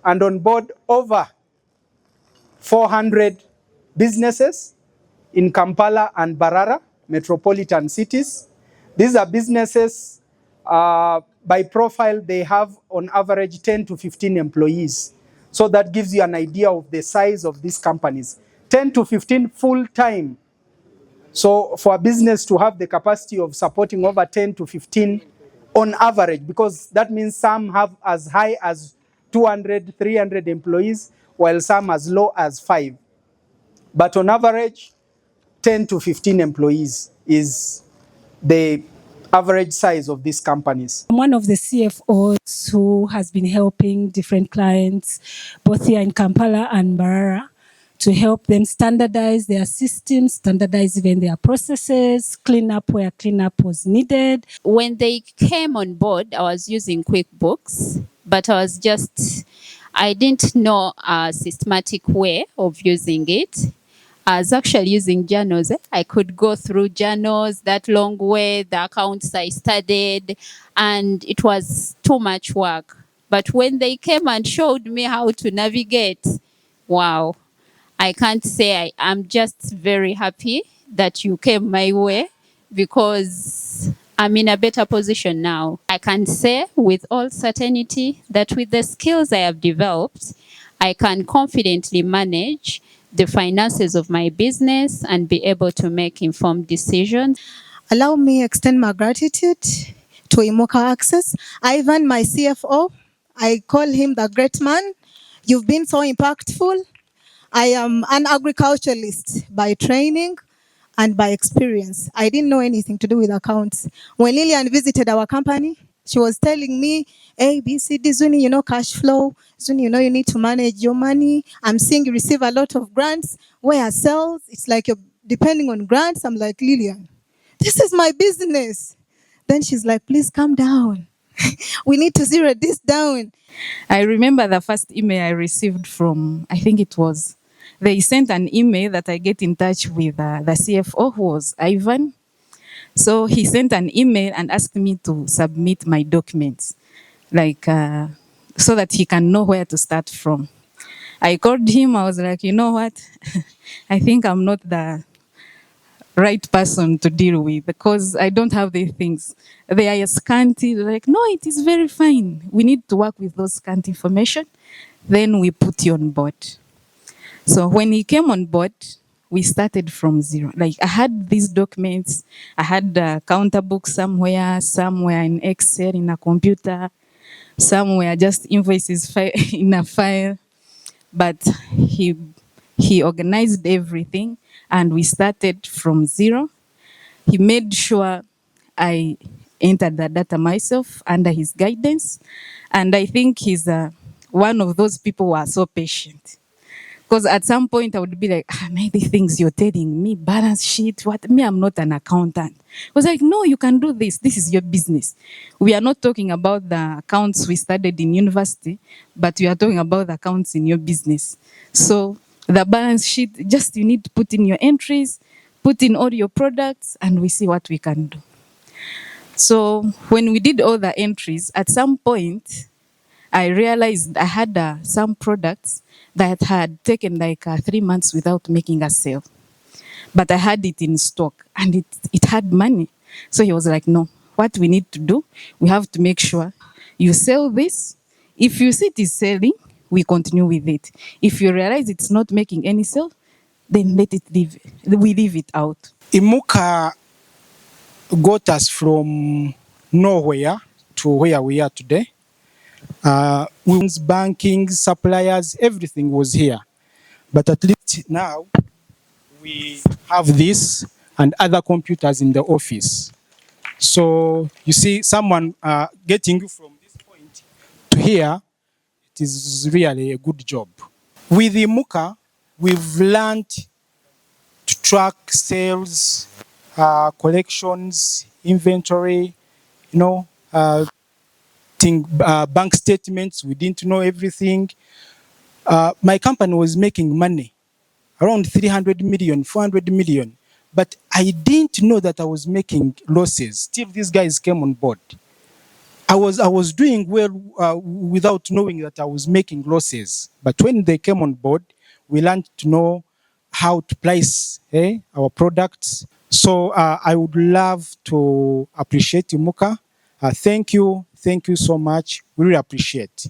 and on board over 400 businesses in Kampala and Barara metropolitan cities. These are businesses, by profile, they have on average 10 to 15 employees. So that gives you an idea of the size of these companies. 10 to 15 full-time. So for a business to have the capacity of supporting over 10 to 15 on average, because that means some have as high as 200, 300 employees, while some as low as 5. But on average, 10 to 15 employees is the average size of these companies. I'm one of the CFOs who has been helping different clients, both here in Kampala and Barara, to help them standardize their systems, standardize even their processes, clean up where cleanup was needed. When they came on board, I was using QuickBooks, but I didn't know a systematic way of using it. I was actually using journals. I could go through journals that long way, the accounts I studied, and it was too much work. But when they came and showed me how to navigate, wow, I can't say I'm just very happy that you came my way, because I'm in a better position now. I can say with all certainty that with the skills I have developed, I can confidently manage the finances of my business and be able to make informed decisions. Allow me extend my gratitude to Imuka Access. Ivan, my CFO, I call him the great man. You've been so impactful. I am an agriculturalist by training and by experience. I didn't know anything to do with accounts. When Lillian visited our company, she was telling me, A, B, C, D, Zuni, you know, cash flow. Zuni, you know, you need to manage your money. I'm seeing you receive a lot of grants. Where sales, it's like you're depending on grants. I'm like, Lillian, this is my business. Then she's like, please calm down. We need to zero this down. I remember the first email I received from, I think it was, they sent an email that I get in touch with the CFO, who was Ivan. So he sent an email and asked me to submit my documents, like, so that he can know where to start from. I called him, I was like, you know what? I think I'm not the right person to deal with, because I don't have these things. They are scanty. They're like, no, it is very fine. We need to work with those scant information. Then we put you on board. So when he came on board, we started from zero. Like, I had these documents. I had a counter book somewhere in Excel, in a computer, somewhere just invoices in a file. But he organized everything, and we started from zero. He made sure I entered the data myself under his guidance. And I think he's one of those people who are so patient. Because at some point I would be like, maybe things you're telling me, balance sheet, what? Me, I'm not an accountant. I was like, no, you can do this. This is your business. We are not talking about the accounts we studied in university, but we are talking about the accounts in your business. So the balance sheet, just you need to put in your entries, put in all your products, and we see what we can do. So when we did all the entries, at some point, I realized I had some products that had taken like 3 months without making a sale. But I had it in stock, and it had money. So he was like, no, what we need to do, we have to make sure you sell this. If you see it is selling, we continue with it. If you realize it's not making any sale, then let it leave. We leave it out. Imuka got us from nowhere to where we are today. Banking, suppliers, everything was here. But at least now we have this and other computers in the office. So you see someone getting you from this point to here, it is really a good job. With Imuka, we've learned to track sales, collections, inventory, bank statements. We didn't know everything. My company was making money, around 300 million, 400 million. But I didn't know that I was making losses till these guys came on board. I was doing well without knowing that I was making losses. But when they came on board, we learned to know how to price our products. So I would love to appreciate Imuka. Thank you so much. We really appreciate.